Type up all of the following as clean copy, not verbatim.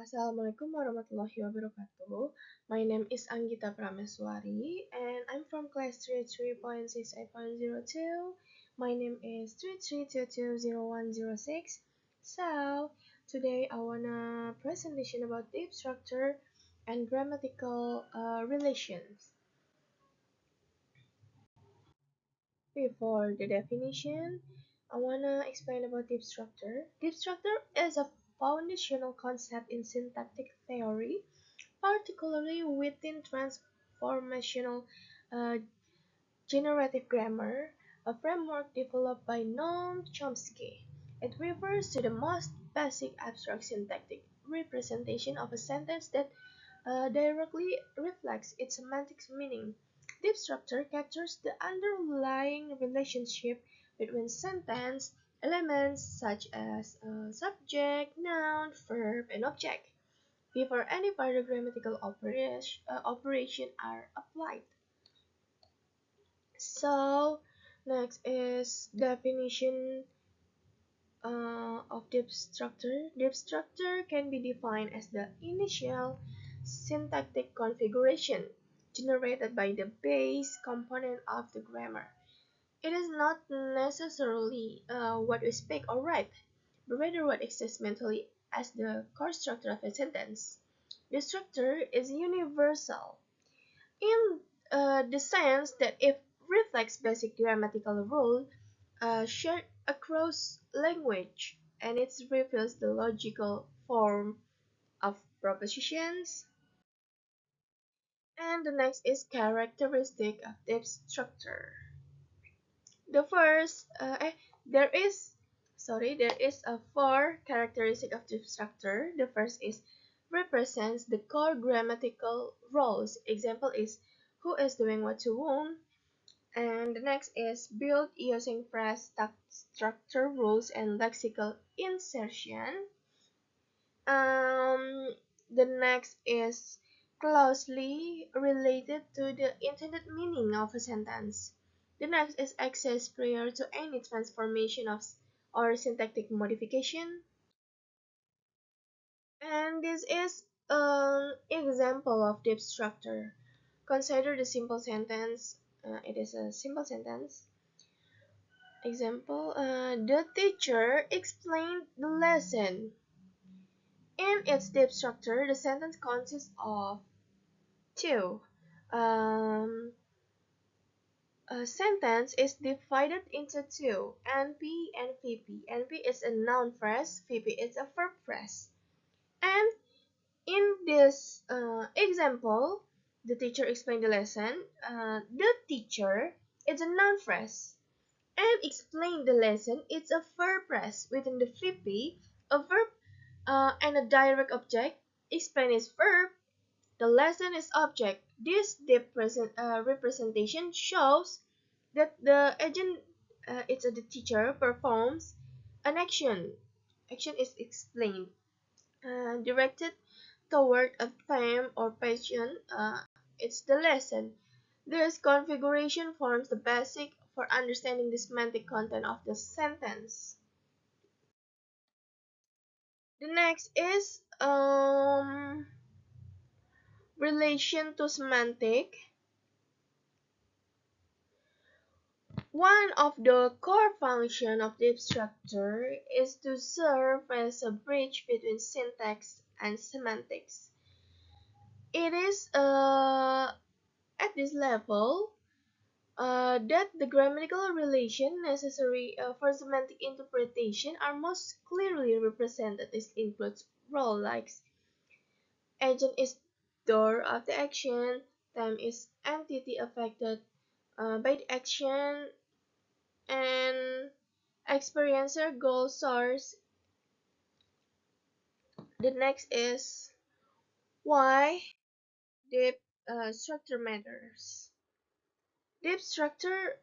Assalamualaikum warahmatullahi wabarakatuh. My name is Anggita Prameswari and I'm from class 33.68.02. My name is 33220106. So, today I wanna presentation about deep structure and grammatical relations. Before the definition, I wanna explain about deep structure. Deep structure is a foundational concept in syntactic theory, particularly within transformational uh, generative grammar, a framework developed by Noam Chomsky. It refers to the most basic abstract syntactic representation of a sentence that directly reflects its semantic meaning. Deep structure captures the underlying relationship between sentence elements such as subject, noun, verb, and object before any further grammatical operation are applied. So, next is definition of deep structure. Deep structure can be defined as the initial syntactic configuration generated by the base component of the grammar. It is not necessarily what we speak or write, but rather what exists mentally as the core structure of a sentence. The structure is universal in the sense that it reflects basic grammatical rule shared across language, and it reveals the logical form of propositions. And the next is characteristic of deep structure. The first, there is a four characteristic of deep structure. The first is represents the core grammatical roles. Example is who is doing what to whom. And the next is built using phrase structure rules and lexical insertion. Um, the next is closely related to the intended meaning of a sentence. The next is access prior to any transformation of or syntactic modification. And this is an example of deep structure. Consider the simple sentence. It is a simple sentence. Example, the teacher explained the lesson. In its deep structure, the sentence consists of two. Um, a sentence is divided into two, NP and VP. NP is a noun phrase, VP is a verb phrase. And in this example, the teacher explained the lesson. The teacher is a noun phrase. And explain the lesson, it's a verb phrase within the VP, a verb and a direct object. Explain is verb, the lesson is object. This representation shows that the agent, it's the teacher, performs an action. Action is explained, directed toward a theme or passion. It's the lesson. This configuration forms the basic for understanding the semantic content of the sentence. The next is relation to semantic. One of the core functions of deep structure is to serve as a bridge between syntax and semantics. It is at this level that the grammatical relation necessary for semantic interpretation are most clearly represented. This includes role like agent is door of the action, time is entity affected by the action, and experiencer goal source. The next is why deep structure matters. Deep structure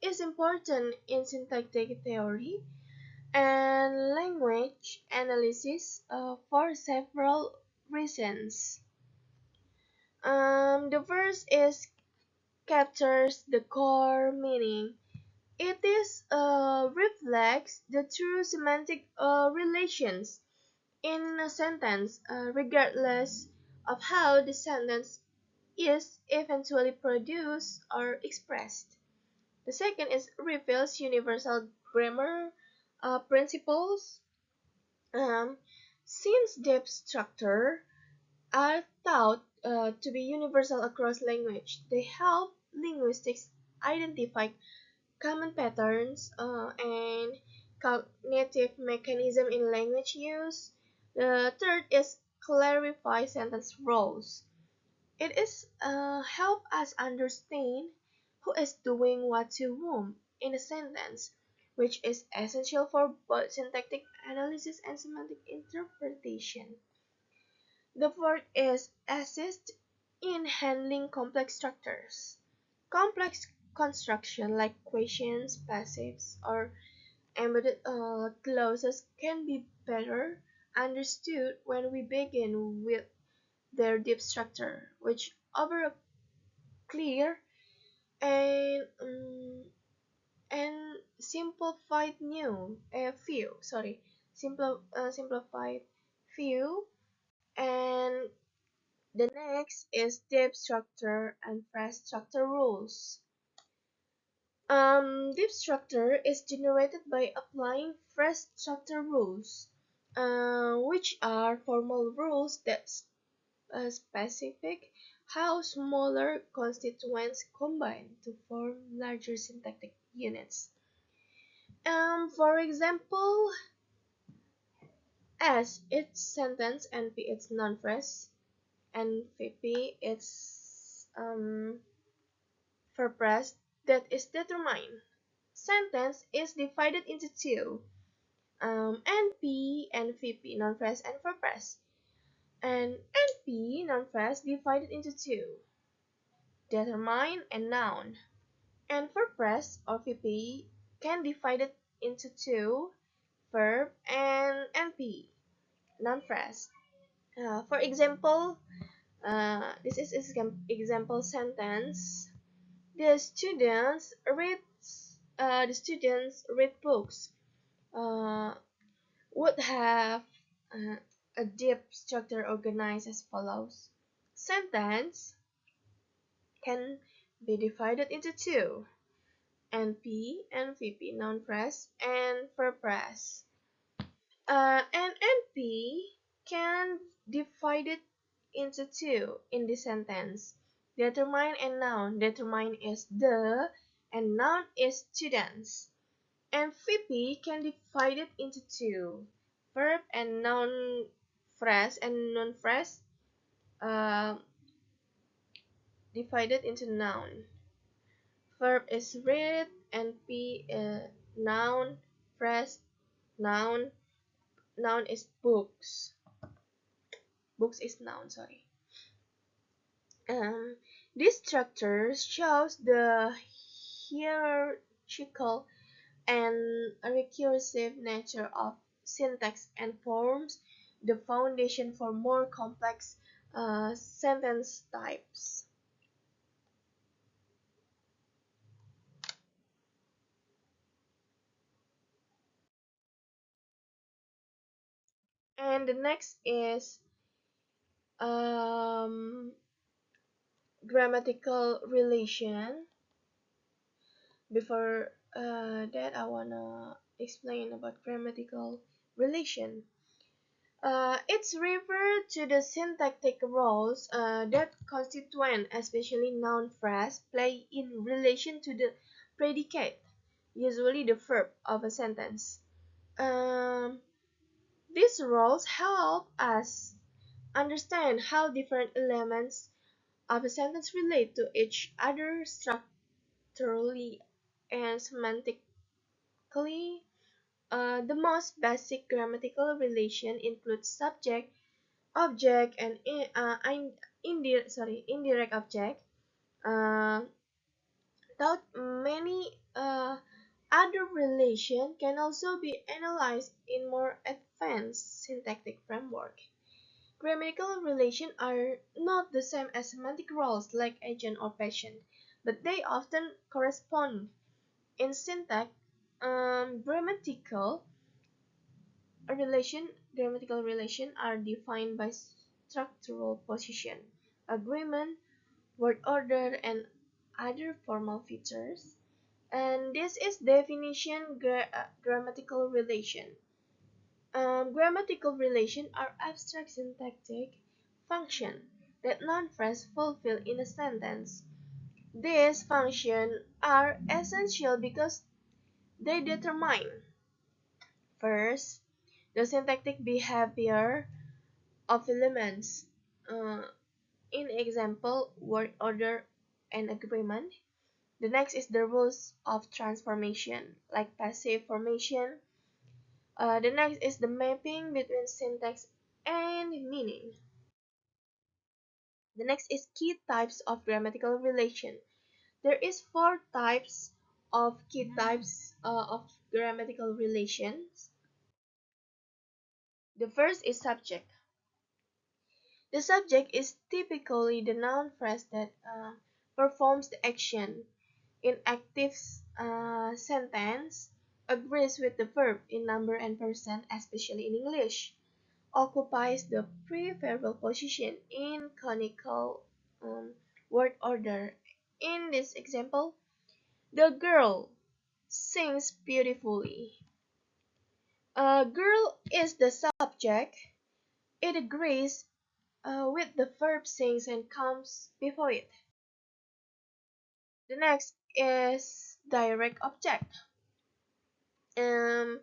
is important in syntactic theory and language analysis for several reasons. The first is captures the core meaning. It is reflects the true semantic relations in a sentence, regardless of how the sentence is eventually produced or expressed. The second is reveals universal grammar principles. Um, since depth structure are thought to be universal across language, they help linguistics identify common patterns and cognitive mechanism in language use. The third is clarify sentence roles. It is help us understand who is doing what to whom in a sentence, which is essential for both syntactic analysis and semantic interpretation. The fourth is assist in handling complex structures. Complex construction like questions, passives, or embedded clauses can be better understood when we begin with their deep structure, which offer a clear and simplified simplified view. And the next is deep structure and phrase structure rules. Deep structure is generated by applying phrase structure rules, which are formal rules that specific how smaller constituents combine to form larger syntactic units. For example, S its sentence, NP its non-phrase, and VP its verb phrase that is determined. Sentence is divided into two, NP and VP, non-phrase and verb phrase, and NP non-phrase divided into two, determine and noun. And verb phrase or VP can divide it into two, verb and NP, non-phrase. For example, this is example sentence. The students read books. Uh, would have uh, a deep structure organized as follows. Sentence can be divided into two, NP and VP, noun phrase and verb phrase. And NP can divide it into two in the sentence. Determine and noun. Determine is the and noun is students. And VP can divide it into two. Verb and noun phrase and noun phrase divided into noun. Verb is read and P noun phrase noun. Noun is books. Books is noun, sorry. Um, this structure shows the hierarchical and recursive nature of syntax and forms the foundation for more complex sentence types. And the next is um, grammatical relation. Before that, I wanna explain about grammatical relation. It's referred to the syntactic roles that constituent, especially noun phrase, play in relation to the predicate, usually the verb of a sentence. Um, these roles help us understand how different elements of a sentence relate to each other structurally and semantically. The most basic grammatical relation includes subject, object, and indirect object. Uh, Thought many other relations can also be analyzed in more advanced syntactic framework. Grammatical relations are not the same as semantic roles like agent or patient, but they often correspond. In syntax, grammatical relation grammatical relations are defined by structural position, agreement, word order, and other formal features. And this is definition grammatical relation. Grammatical relations are abstract syntactic function that non-phrase fulfill in a sentence. These functions are essential because they determine first the syntactic behavior of elements. Uh, in example, word order and agreement. The next is the rules of transformation, like passive formation. The next is the mapping between syntax and meaning. The next is key types of grammatical relation. There is four types of key types of grammatical relations. The first is subject. The subject is typically the noun phrase that performs the action in active sentence, agrees with the verb in number and person, especially in English, occupies the preverbal position in canonical word order. In this example, the girl sings beautifully. Girl is the subject. It agrees with the verb sings and comes before it. The next is direct object. Um,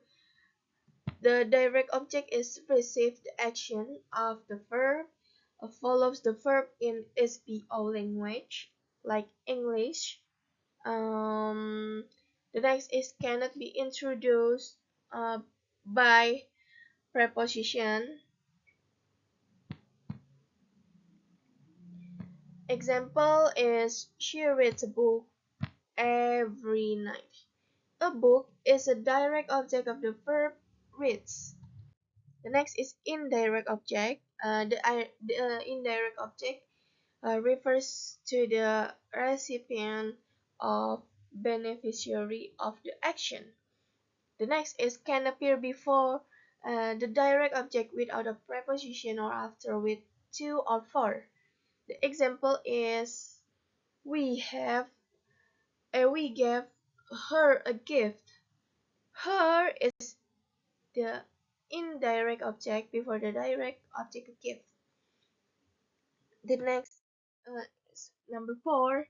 the direct object is received action of the verb, follows the verb in SPO language, like English. Um, the next is cannot be introduced by preposition. Example is she reads a book every night. A book is a direct object of the verb reads. The next is indirect object. The indirect object refers to the recipient of beneficiary of the action. The next is can appear before the direct object without a preposition or after with to or for. The example is we have we gave her a gift. Her is the indirect object before the direct object gift. The next is number 4.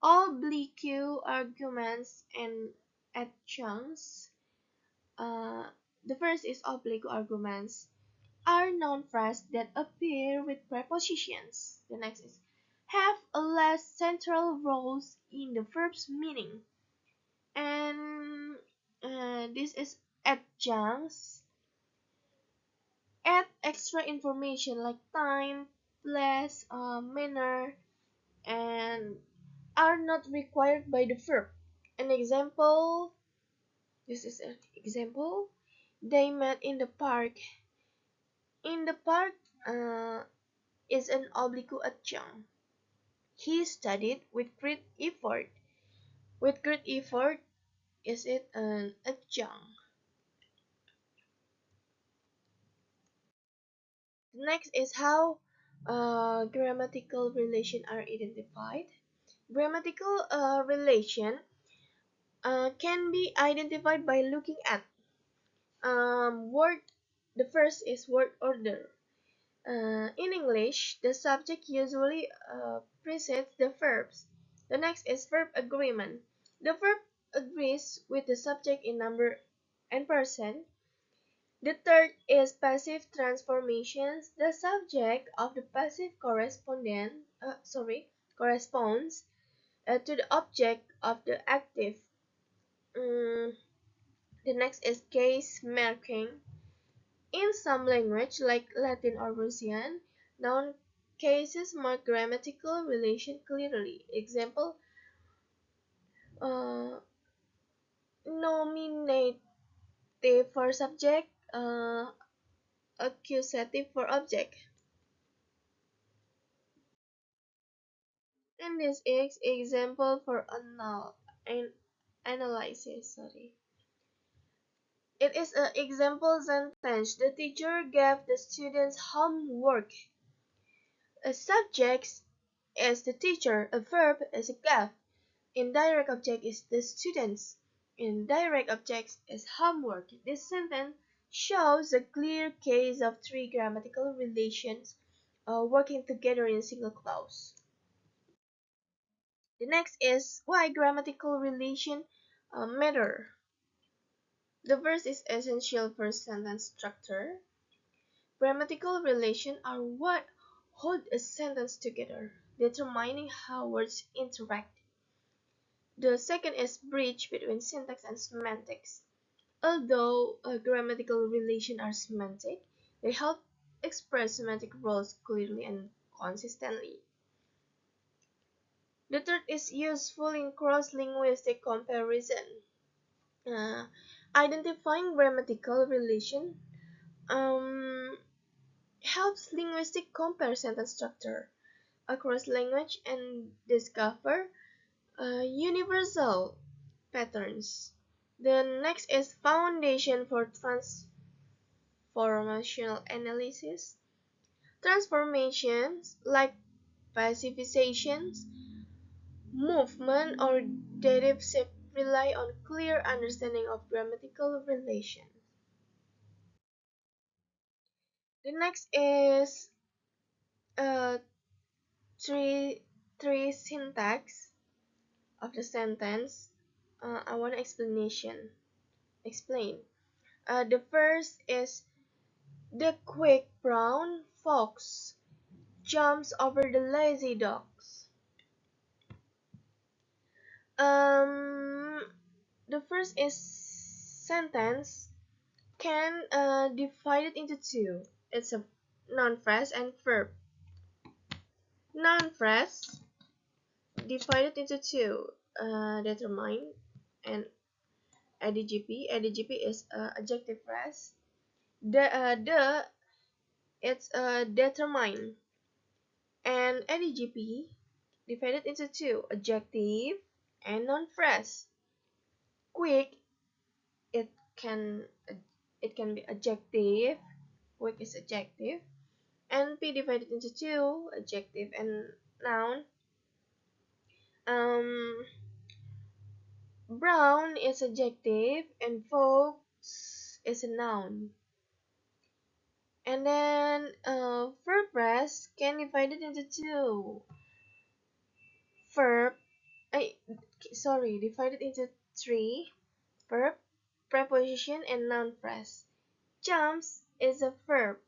Oblique arguments and adjuncts. Uh, the first is oblique arguments are noun phrases that appear with prepositions. The next is have a less central roles in the verb's meaning. And this is adjuncts. Add extra information like time, place, manner, and are not required by the verb. An example, this is an example. They met in the park. In the park is an oblique adjunct. He studied with great effort. With great effort is it an adjunct. Next is how grammatical relation are identified. Grammatical relation can be identified by looking at word. The first is word order. In English, the subject usually precedes the verbs. The next is verb agreement. The verb agrees with the subject in number and person. The third is passive transformations. The subject of the passive corresponds to the object of the active. Mm, the next is case marking. In some language, like Latin or Russian, noun cases mark grammatical relation clearly. Example, uh, nominative for subject, accusative for object. And this is example for analysis. Sorry. It is an example sentence. The teacher gave the students homework. A subject is the teacher, a verb is a gave. Indirect object is the students. Indirect object is homework. This sentence shows a clear case of three grammatical relations working together in a single clause. The next is why grammatical relation matter. The verse is essential for sentence structure. Grammatical relations are what hold a sentence together, determining how words interact. The second is bridge between syntax and semantics. Although grammatical relations are semantic, they help express semantic roles clearly and consistently. The third is useful in cross-linguistic comparison. Uh, Identifying grammatical relation helps linguistic compare sentence structure across language and discover universal patterns. The next is foundation for transformational analysis. Transformations like pacifications, movement, or dative shift rely on clear understanding of grammatical relations. The next is uh, three three syntax of the sentence. I want explanation. Explain. The first is the quick brown fox jumps over the lazy dogs. Um, the first is sentence can divide it into two. It's a noun phrase and verb. Noun phrase divided into two. Determine and adjective. Adjective is adjective phrase. The it's determine and adjective divided into two. Adjective and noun phrase. Quick it can it can be adjective. Quick is adjective. And be divided into two. Adjective and noun. Um, Brown is adjective and folks is a noun. And then verb rest can divide it into two. Verb, I sorry, divided into three. Verb, preposition, and noun phrase. Jumps is a verb,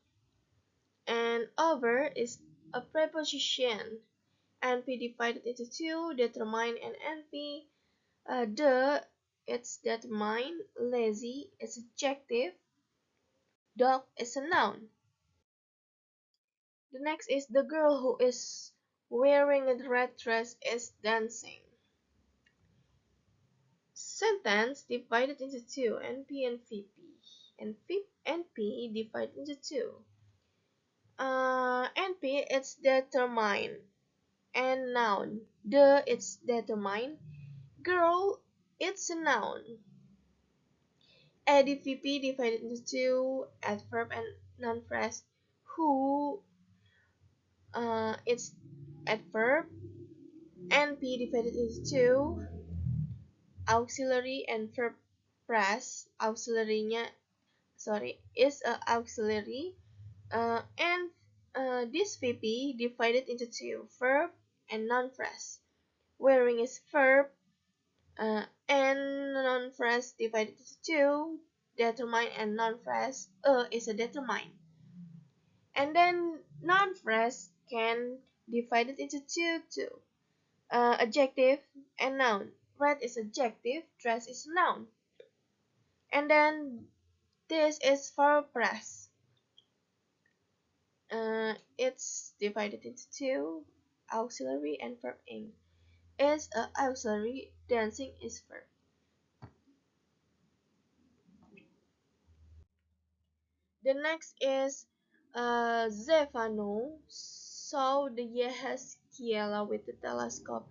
and over is a preposition. NP divided into two. Determine and NP. The it's determine. Lazy is adjective. Dog is a noun. The next is the girl who is wearing a red dress is dancing. Sentence divided into two, NP and VP. And NP divided into two. NP it's determine and noun. The it's determine. Girl it's a noun. ADVP divided into two, adverb and noun phrase. Who it's adverb. NP divided into two, auxiliary and verb phrase. Auxiliary-nya is a auxiliary. And this VP divided into two, verb and noun phrase. Wearing is verb and noun phrase divided into two, determine and noun phrase. Is a determine. And then noun phrase can divide it into two too. Adjective and noun. Red is adjective, dress is noun. And then this is verb phrase. It's divided into two, auxiliary and verb ing. Is a auxiliary, dancing is verb. The next is Zefano saw the Yehezkiela with the telescope.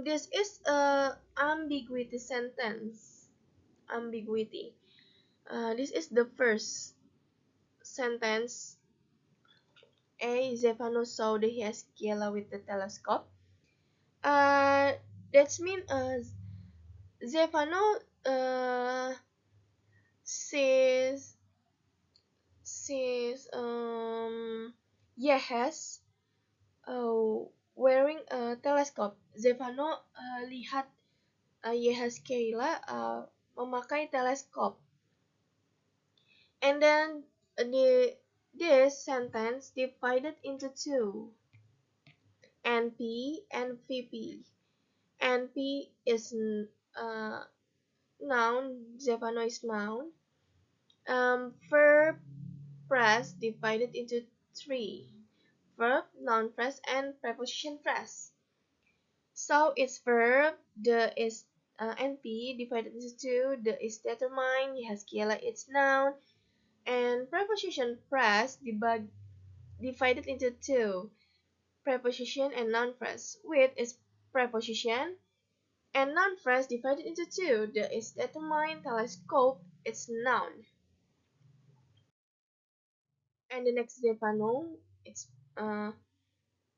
This is a ambiguity sentence. Ambiguity. This is the first sentence. A. Zephano saw the Hyascella with the telescope. Uh, that's mean Zephano says says Yes wearing a telescope. Zephano lihat Yehezkiela memakai teleskop. And then this sentence divided into two, NP and VP. NP is uh, noun, Zephano is noun. Verb phrase divided into three, verb, noun phrase, and preposition phrase. So its verb, the is NP divided into two, the is determined, Yehezkiela its noun, and preposition phrase divided into two, preposition and noun phrase. With is preposition and noun phrase divided into two, the is determined, telescope its noun. And the next Zephano, uh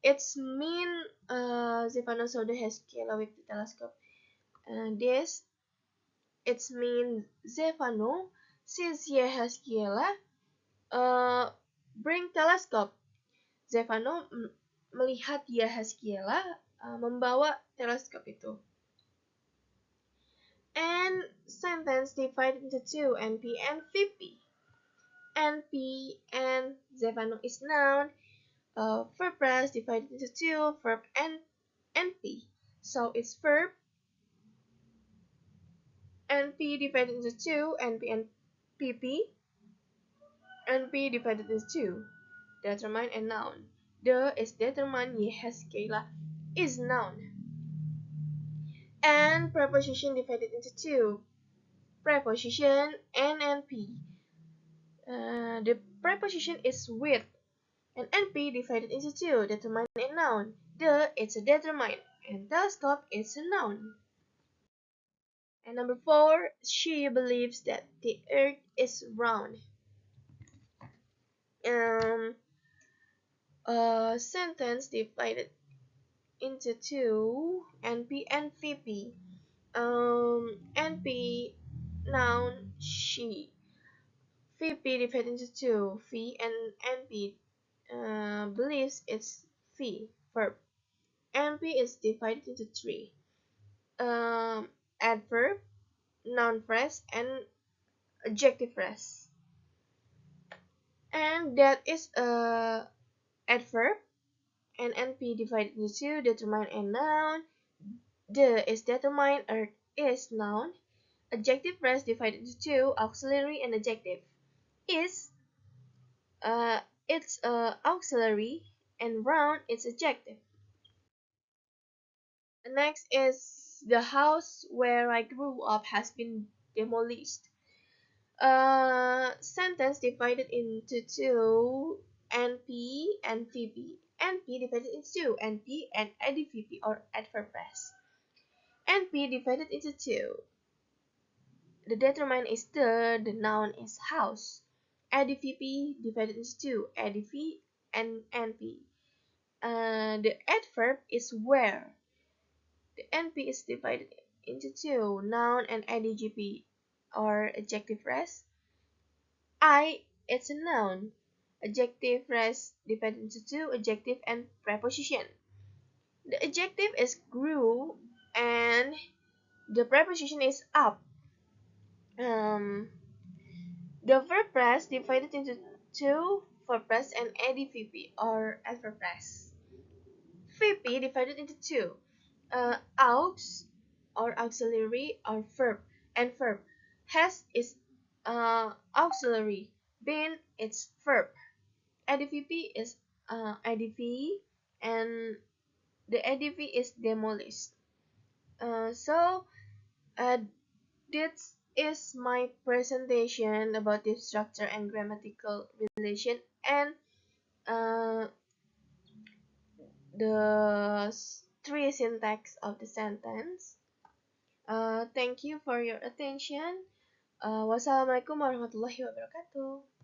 it's mean Zephano saw the Hyascella with the telescope. This it's mean Zephano sees Hyascella bring telescope. Zephano melihat Hyascella membawa teleskop itu. And sentence divided into two, NP and VP. NP and Zephano is noun. Verb phrase divided into two, verb and NP. So it's verb NP divided into two, NP and PP. NP divided into two, determine and noun. The is determined, Yehezkiela is noun. And preposition divided into two, preposition and NP. The preposition is with, and NP divided into two, determine and noun. The it's a determine, and telescope is a noun. And number four, she believes that the earth is round. Um, a sentence divided into two, NP and VP. NP noun she. VP divided into two, V and NP believes it's V verb. NP is divided into three. Adverb, noun phrase, and adjective phrase. And that is a adverb, and NP divided into two, determine and noun. The is determined, earth is noun. Adjective phrase divided into two, auxiliary and adjective. Is it's auxiliary, and round it's adjective. Next is the house where I grew up has been demolished. Sentence divided into two, NP and VP. NP divided into two, NP and ADVP or adverb phrase. NP divided into two. The determinant is the noun is house. ADVP divided into two, ADV and NP. The adverb is where. The NP is divided into two, noun and adjective or adjective phrase. It's a noun. Adjective phrase divided into two, adjective and preposition. The adjective is grew and the preposition is up. The verb phrase divided into two, verb phrase and advp or adverb phrase. VP divided into two, aux or auxiliary or verb and verb. Has is auxiliary, been it's verb. ADVP is ADV and the ADV is demolished. So this is my presentation about the structure and grammatical relation and uh, the three syntax of the sentence. Thank you for your attention. Wassalamualaikum warahmatullahi wabarakatuh.